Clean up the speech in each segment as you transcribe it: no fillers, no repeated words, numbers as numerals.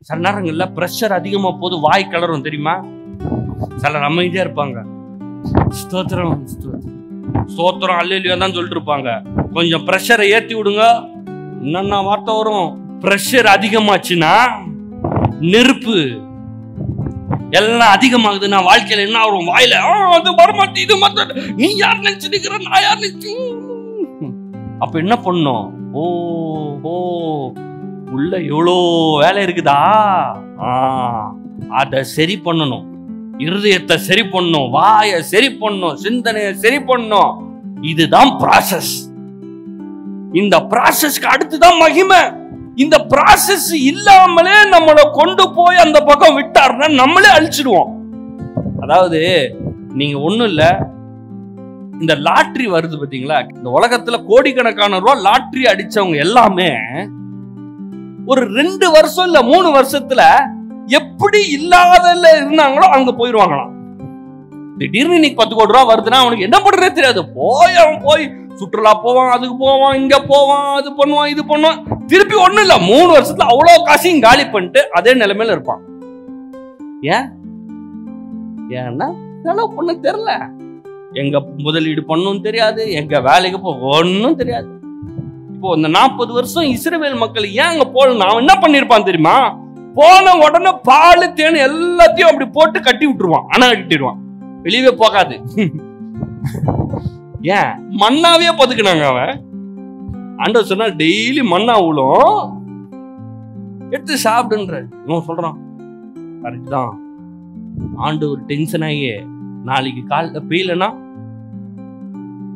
சில நேரங்கள்ல பிரஷர் அதிகமா போது வாய் கிளறும் தெரியுமா? சிலர் அமைதியா இருப்பாங்க, ஸ்தோத்திரம் ஸ்தோத்திரம் அல்லேலூயா தான் சொல்லிட்டு இருப்பாங்க. கொஞ்சம் பிரஷரை ஏத்தி விடுங்க, என்னென்ன வார்த்தை வரும். பிரஷர் அதிகமாச்சுன்னா நெருப்பு எல்லாம் அதிகமாகுதுன்னா வாழ்க்கையில என்ன வரும்? வாயில அது வரமாட்டேன், இது மாட்ட, நீ யார் நினைச்சுக்கிற, நான் யார் நினைச்சு. அப்ப என்ன பண்ணும்? ஓ உள்ள எவ்வளோ வேலை இருக்குதா, அத சரி பண்ணணும். இருதயத்தை சரி பண்ணணும், வாயை சரி பண்ணணும், சிந்தனையை சரி பண்ணணும். இதுதான் ப்ராசஸ். இந்த ப்ராசஸ்க்கு அடுத்துதான் மகிமை. இந்த ப்ராசஸ் இல்லாமலே நம்மளை கொண்டு போய் அந்த பக்கம் விட்டாருன்னா நம்மளே அழிச்சிடுவோம். அதாவது நீங்க ஒண்ணும் இல்ல, இந்த லாட்டரி வருது பாத்தீங்களா? இந்த உலகத்துல கோடிக்கணக்கான ரூபாய் லாட்டரி அடிச்சவங்க எல்லாமே ஒரு 2 வருஷம் இல்ல 3 வருஷத்துல எப்படி இல்லாதல இருந்தாங்களோ அங்க போயிருவாங்களாம். திடீர்னு இன்னைக்கு 10 கோடி ரூபாய் வருதுன்னா அவனுக்கு என்ன பண்றதே தெரியாது. அவன் போய் சுற்றுலா போவான், அதுக்கு போவான், இங்க போவான், அது பண்ணுவான், இது பண்ணுவான். திருப்பி ஒண்ணும் இல்ல 3 வருஷத்துல அவ்வளவு காசையும் காலி பண்ணிட்டு அதே நிலைமையில இருப்பான். ஏன்னா செலவு பண்ண தெரியல, எங்க முதலீடு பண்ணும் தெரியாது, எங்க வேலைக்கு போ ஒன்னும் தெரியாது. இப்போ இந்த 40 வருஷம் இஸ்ரவேல் மக்கள் ஏன் அங்க போகணும்? அவன் என்ன பண்ணிருப்பான் தெரியுமா? போன உடனே பால் தேன் எல்லாத்தையும் அப்படி போட்டு கட்டி விட்டுருவான், அணை கட்டிடுவான், வெளியவே போகாது. ஏன்? மண்ணாவே பதுக்குனாங்க. அவன் ஆண்டவர் சொன்னா டெய்லி மண்ணா விழும், எடுத்து சாப்பிடுன்ற. இவன் சொல்றான் கரெக்ட் தான். ஆண்டவர் டென்ஷன் ஆகி நாளைக்கு காலைல பெய்யலன்னா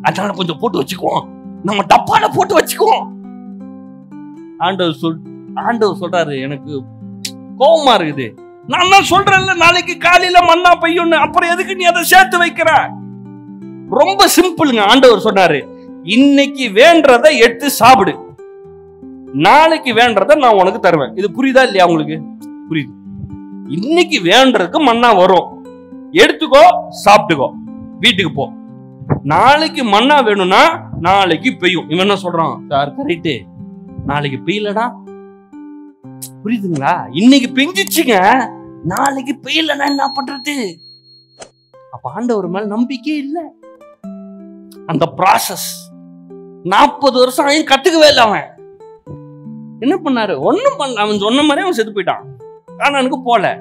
அதனால கொஞ்சம் போட்டு வச்சுக்குவோம், நம்ம டப்பால போட்டு வச்சுக்குவோம். ஆண்டவர் சொல்றாரு எனக்கு கோபமா இருக்குது, நான் தான் சொல்றேன்ல நாளைக்கு காலையில மண்ணா பெய்யும், அப்புறம் எதுக்கு நீ அதை சேர்த்து வைக்கிற? ரொம்ப சிம்பிளுங்க. ஆண்டவர் சொன்னாரு இன்னைக்கு வேண்டறதை எடுத்து சாப்பிடு, நாளைக்கு வேண்டறதை நான் உனக்கு தருவேன். இது புரியுதா இல்லையா உங்களுக்கு? புரியுது. இன்னைக்கு வேண்டறதுக்கு மண்ணா வரும், எடுத்துக்கோ, சாப்பிட்டுக்கோ, வீட்டுக்கு போ. நாளைக்கு மண்ணா வேணும்னா நாளைக்கு பெய்யும். இவன் என்ன சொல்றான்? சார் கரெக்ட், நாளைக்கு பெய்யலடா. புரியுதுங்களா? இன்னைக்கு பெஞ்சிச்சுங்க, நாளைக்கு பெய்யலன்னா என்ன பண்றது? அப்ப ஆண்டவர் மேல நம்பிக்கை இல்லை. அந்த ப்ராசஸ் 40 வருஷம் அவன் கத்துக்கவே இல்லை. அவன் என்ன பண்ணாரு? ஒண்ணும் பண்ணல. அவன் சொன்ன மாதிரி அவன் செத்து போயிட்டான், கானானுக்கு போல.